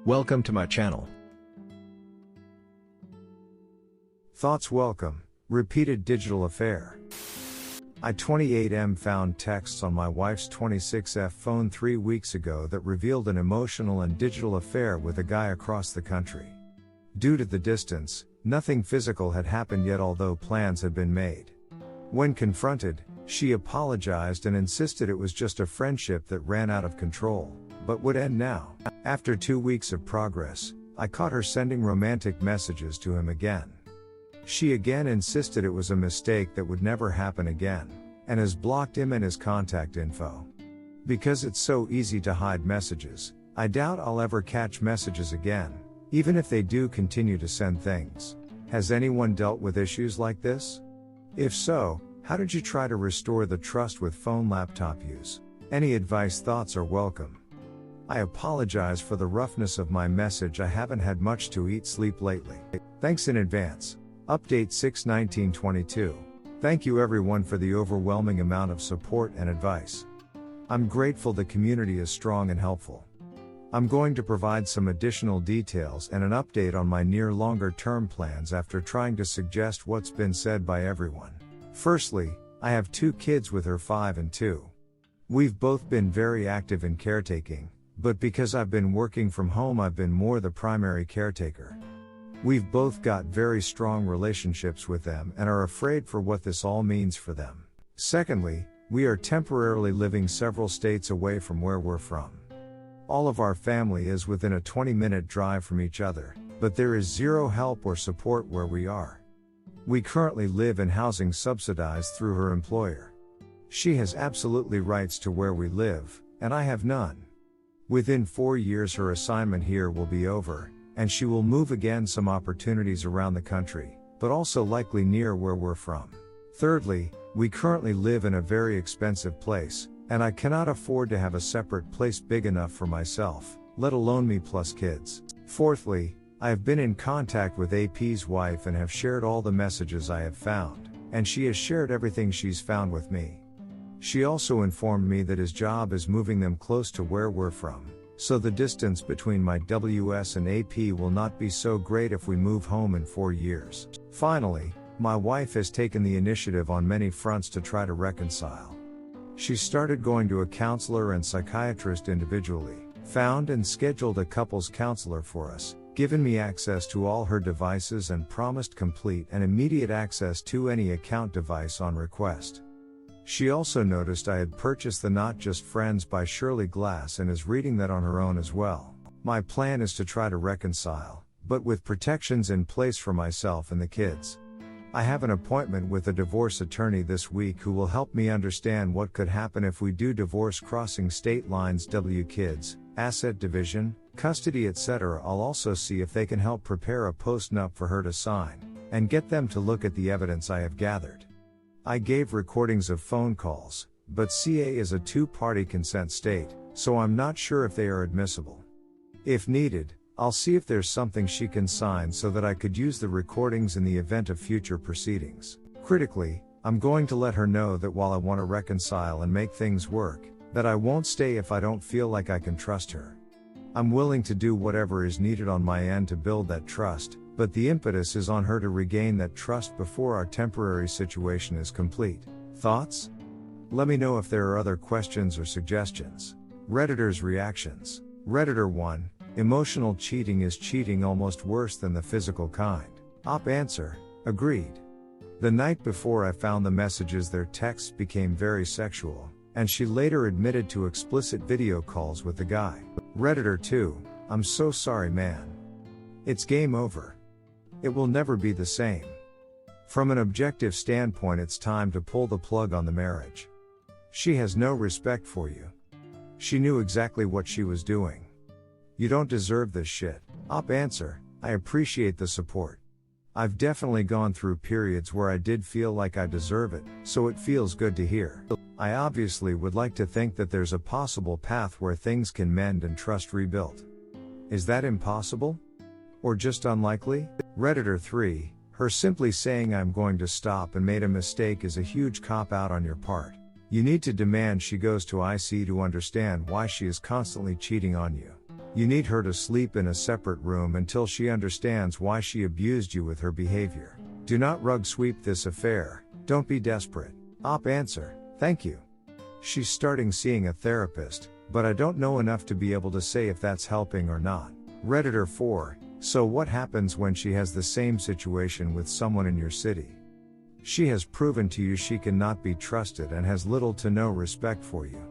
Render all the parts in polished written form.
Welcome to my channel. Thoughts welcome. Repeated digital affair. I 28M found texts on my wife's 26F phone 3 weeks ago that revealed an emotional and digital affair with a guy across the country. Due to the distance, nothing physical had happened yet, although plans had been made. When confronted, she apologized and insisted it was just a friendship that ran out of control, but would end now. After 2 weeks of progress, I caught her sending romantic messages to him again. She again insisted it was a mistake that would never happen again, and has blocked him and his contact info. Because it's so easy to hide messages, I doubt I'll ever catch messages again, even if they do continue to send things. Has anyone dealt with issues like this? If so, how did you try to restore the trust with phone laptop use? Any advice, thoughts are welcome. I apologize for the roughness of my message. I haven't had much to eat sleep lately. Thanks in advance. Update 6/19/22. Thank you everyone for the overwhelming amount of support and advice. I'm grateful the community is strong and helpful. I'm going to provide some additional details and an update on my near longer term plans after trying to suggest what's been said by everyone. Firstly, I have 2 kids with her 5 and 2. We've both been very active in caretaking, but because I've been working from home, I've been more the primary caretaker. We've both got very strong relationships with them and are afraid for what this all means for them. Secondly, we are temporarily living several states away from where we're from. All of our family is within a 20-minute drive from each other, but there is zero help or support where we are. We currently live in housing subsidized through her employer. She has absolutely rights to where we live, and I have none. Within 4 years her assignment here will be over, and she will move again, some opportunities around the country, but also likely near where we're from. Thirdly, we currently live in a very expensive place, and I cannot afford to have a separate place big enough for myself, let alone me plus kids. Fourthly, I have been in contact with AP's wife and have shared all the messages I have found, and she has shared everything she's found with me. She also informed me that his job is moving them close to where we're from, so the distance between my WS and AP will not be so great if we move home in 4 years. Finally, my wife has taken the initiative on many fronts to try to reconcile. She started going to a counselor and psychiatrist individually, found and scheduled a couples counselor for us, given me access to all her devices and promised complete and immediate access to any account device on request. She also noticed I had purchased the Not Just Friends by Shirley Glass and is reading that on her own as well. My plan is to try to reconcile, but with protections in place for myself and the kids. I have an appointment with a divorce attorney this week who will help me understand what could happen if we do divorce crossing state lines, kids, asset division, custody, etc. I'll also see if they can help prepare a post-nup for her to sign, and get them to look at the evidence I have gathered. I gave recordings of phone calls, but CA is a 2-party consent state, so I'm not sure if they are admissible. If needed, I'll see if there's something she can sign so that I could use the recordings in the event of future proceedings. Critically, I'm going to let her know that while I want to reconcile and make things work, that I won't stay if I don't feel like I can trust her. I'm willing to do whatever is needed on my end to build that trust, but the impetus is on her to regain that trust before our temporary situation is complete. Thoughts? Let me know if there are other questions or suggestions. Redditors' reactions. Redditor 1, emotional cheating is cheating, almost worse than the physical kind. Op answer, agreed. The night before I found the messages, their texts became very sexual, and she later admitted to explicit video calls with the guy. Redditor 2, I'm so sorry man. It's game over. It will never be the same. From an objective standpoint, it's time to pull the plug on the marriage. She has no respect for you. She knew exactly what she was doing. You don't deserve this shit. Op answer, I appreciate the support. I've definitely gone through periods where I did feel like I deserve it, so it feels good to hear. I obviously would like to think that there's a possible path where things can mend and trust rebuilt. Is that impossible? Or just unlikely? Redditor 3, her simply saying I'm going to stop and made a mistake is a huge cop-out on your part. You need to demand she goes to IC to understand why she is constantly cheating on you. You need her to sleep in a separate room until she understands why she abused you with her behavior. Do not rug sweep this affair, don't be desperate. Op answer, thank you. She's starting seeing a therapist, but I don't know enough to be able to say if that's helping or not. Redditor 4, so what happens when she has the same situation with someone in your city? She has proven to you she cannot be trusted and has little to no respect for you.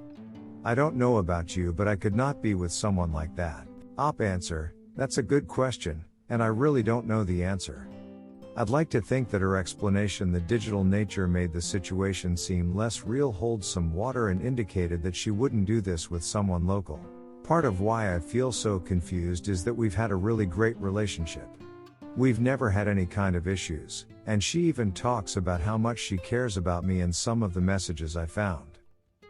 I don't know about you, but I could not be with someone like that. Op answer, that's a good question, and I really don't know the answer. I'd like to think that her explanation, the digital nature, made the situation seem less real, hold some water, and indicated that she wouldn't do this with someone local. Part of why I feel so confused is that we've had a really great relationship. We've never had any kind of issues, and she even talks about how much she cares about me in some of the messages I found.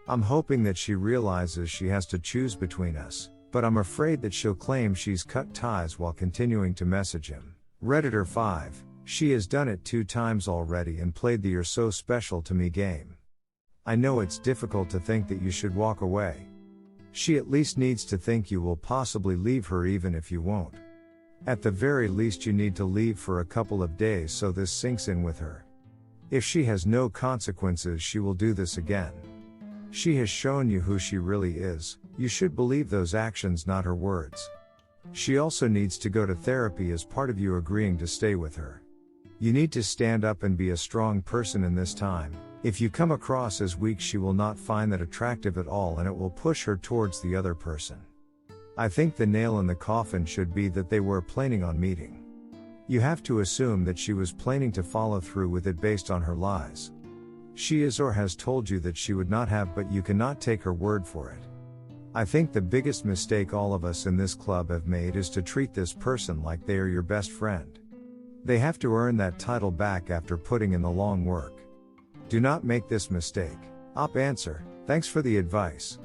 I'm hoping that she realizes she has to choose between us, but I'm afraid that she'll claim she's cut ties while continuing to message him. Redditor 5, she has done it 2 times already and played the "you're so special to me" game. I know it's difficult to think that you should walk away. She at least needs to think you will possibly leave her even if you won't. At the very least you need to leave for a couple of days so this sinks in with her. If she has no consequences, she will do this again. She has shown you who she really is. You should believe those actions, not her words. She also needs to go to therapy as part of you agreeing to stay with her. You need to stand up and be a strong person in this time. If you come across as weak, she will not find that attractive at all, and it will push her towards the other person. I think the nail in the coffin should be that they were planning on meeting. You have to assume that she was planning to follow through with it based on her lies. She is or has told you that she would not have, but you cannot take her word for it. I think the biggest mistake all of us in this club have made is to treat this person like they are your best friend. They have to earn that title back after putting in the long work. Do not make this mistake. Op answer, thanks for the advice.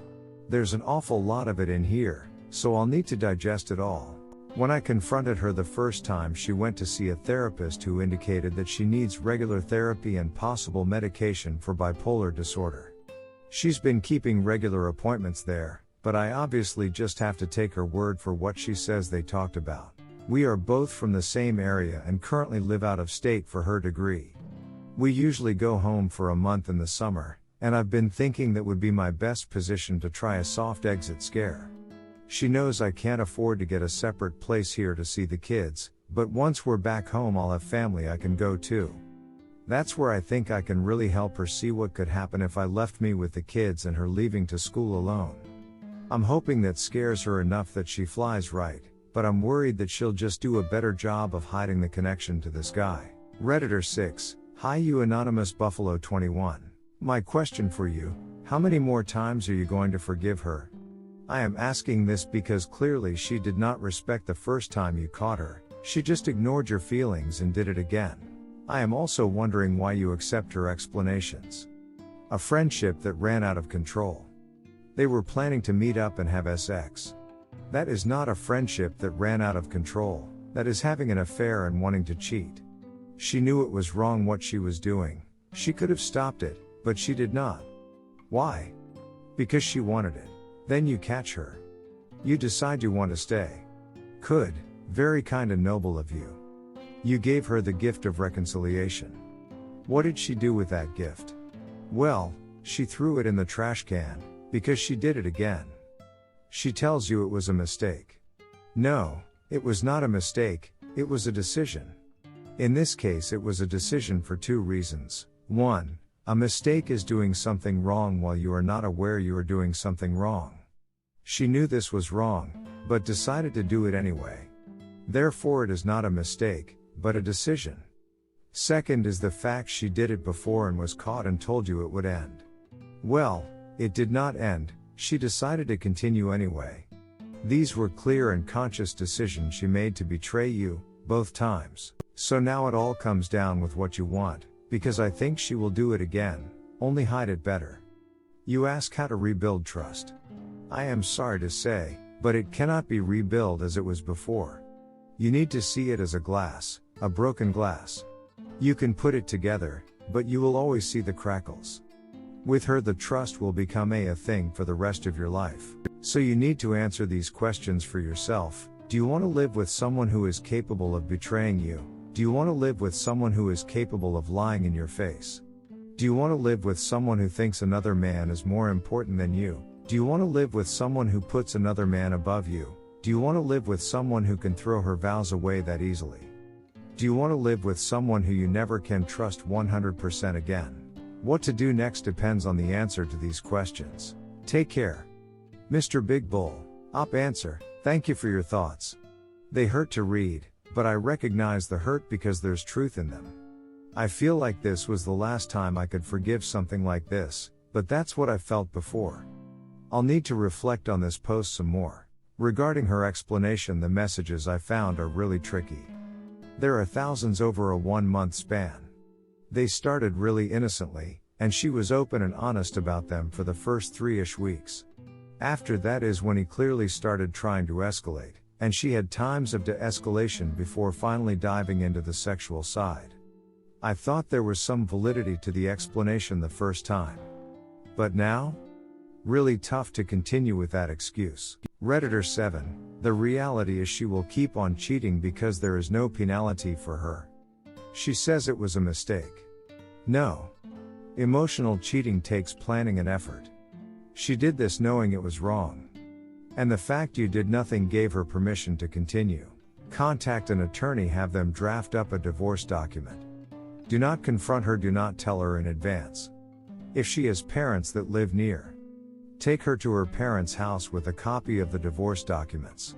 There's an awful lot of it in here, so I'll need to digest it all. When I confronted her the first time, she went to see a therapist who indicated that she needs regular therapy and possible medication for bipolar disorder. She's been keeping regular appointments there, but I obviously just have to take her word for what she says they talked about. We are both from the same area and currently live out of state for her degree. We usually go home for a month in the summer, and I've been thinking that would be my best position to try a soft exit scare. She knows I can't afford to get a separate place here to see the kids, but once we're back home I'll have family I can go to. That's where I think I can really help her see what could happen if I left me with the kids and her leaving to school alone. I'm hoping that scares her enough that she flies right, but I'm worried that she'll just do a better job of hiding the connection to this guy. Redditor 6, hi you anonymous Buffalo 21. My question for you, how many more times are you going to forgive her? I am asking this because clearly she did not respect the first time you caught her, she just ignored your feelings and did it again. I am also wondering why you accept her explanations. A friendship that ran out of control. They were planning to meet up and have sex. That is not a friendship that ran out of control, that is having an affair and wanting to cheat. She knew it was wrong what she was doing. She could have stopped it, but she did not. Why? Because she wanted it. Then you catch her. You decide you want to stay. Good, very kind and noble of you. You gave her the gift of reconciliation. What did she do with that gift? Well, she threw it in the trash can, because she did it again. She tells you it was a mistake. No, it was not a mistake, it was a decision. In this case it was a decision for 2 reasons. 1, a mistake is doing something wrong while you are not aware you are doing something wrong. She knew this was wrong, but decided to do it anyway. Therefore it is not a mistake, but a decision. Second is the fact she did it before and was caught and told you it would end. Well, it did not end, she decided to continue anyway. These were clear and conscious decisions she made to betray you, both times. So now it all comes down with what you want, because I think she will do it again, only hide it better. You ask how to rebuild trust. I am sorry to say, but it cannot be rebuilt as it was before. You need to see it as a glass, a broken glass. You can put it together, but you will always see the crackles. With her, the trust will become a thing for the rest of your life. So you need to answer these questions for yourself. Do you want to live with someone who is capable of betraying you? Do you want to live with someone who is capable of lying in your face? Do you want to live with someone who thinks another man is more important than you? Do you want to live with someone who puts another man above you? Do you want to live with someone who can throw her vows away that easily? Do you want to live with someone who you never can trust 100% again? What to do next depends on the answer to these questions. Take care. Mr. Big Bull. Answer. Thank you for your thoughts. They hurt to read, but I recognize the hurt because there's truth in them. I feel like this was the last time I could forgive something like this, but that's what I felt before. I'll need to reflect on this post some more. Regarding her explanation, the messages I found are really tricky. There are thousands over a 1-month span. They started really innocently, and she was open and honest about them for the first 3-ish weeks. After that is when he clearly started trying to escalate, and she had times of de-escalation before finally diving into the sexual side. I thought there was some validity to the explanation the first time. But now? Really tough to continue with that excuse. Redditor 7, the reality is she will keep on cheating because there is no penalty for her. She says it was a mistake. No. Emotional cheating takes planning and effort. She did this knowing it was wrong. And the fact you did nothing gave her permission to continue. Contact an attorney, have them draft up a divorce document. Do not confront her, do not tell her in advance. If she has parents that live near, take her to her parents' house with a copy of the divorce documents.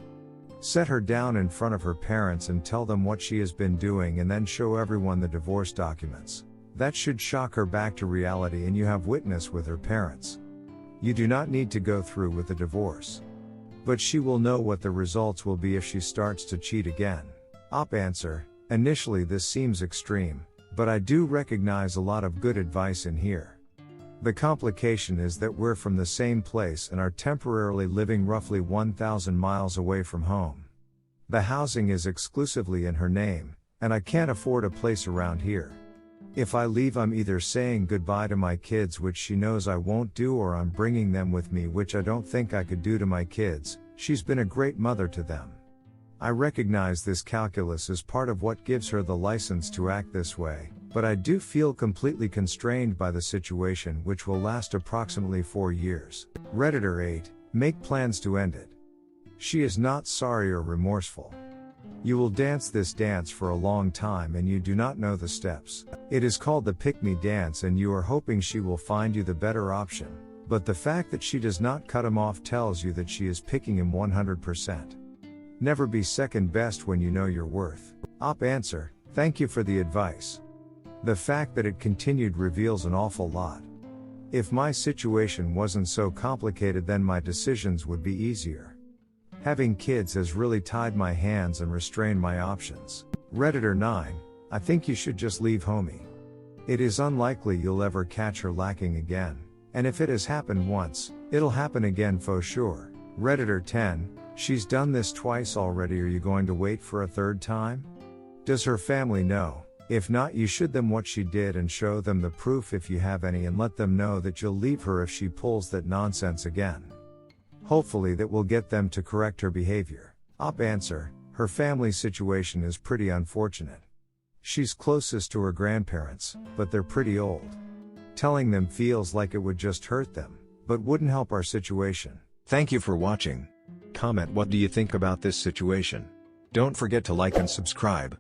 Set her down in front of her parents and tell them what she has been doing, and then show everyone the divorce documents. That should shock her back to reality, and you have witness with her parents. You do not need to go through with the divorce. But she will know what the results will be if she starts to cheat again. Answer. Initially this seems extreme, but I do recognize a lot of good advice in here. The complication is that we're from the same place and are temporarily living roughly 1,000 miles away from home. The housing is exclusively in her name, and I can't afford a place around here. If I leave, I'm either saying goodbye to my kids, which she knows I won't do, or I'm bringing them with me, which I don't think I could do to my kids. She's been a great mother to them. I recognize this calculus is part of what gives her the license to act this way, but I do feel completely constrained by the situation, which will last approximately 4 years. Redditor 8, make plans to end it. She is not sorry or remorseful. You will dance this dance for a long time and you do not know the steps. It is called the pick-me dance, and you are hoping she will find you the better option, but the fact that she does not cut him off tells you that she is picking him 100%. Never be second best when you know your worth. Answer, thank you for the advice. The fact that it continued reveals an awful lot. If my situation wasn't so complicated, then my decisions would be easier. Having kids has really tied my hands and restrained my options. Redditor 9, I think you should just leave homie. It is unlikely you'll ever catch her lacking again, and if it has happened once, it'll happen again for sure. Redditor 10, she's done this twice already, are you going to wait for a third time? Does her family know? If not, you should them what she did and show them the proof if you have any, and let them know that you'll leave her if she pulls that nonsense again. Hopefully that will get them to correct her behavior. Answer, her family situation is pretty unfortunate. She's closest to her grandparents, but they're pretty old. Telling them feels like it would just hurt them, but wouldn't help our situation. Thank you for watching. Comment what do you think about this situation. Don't forget to like and subscribe.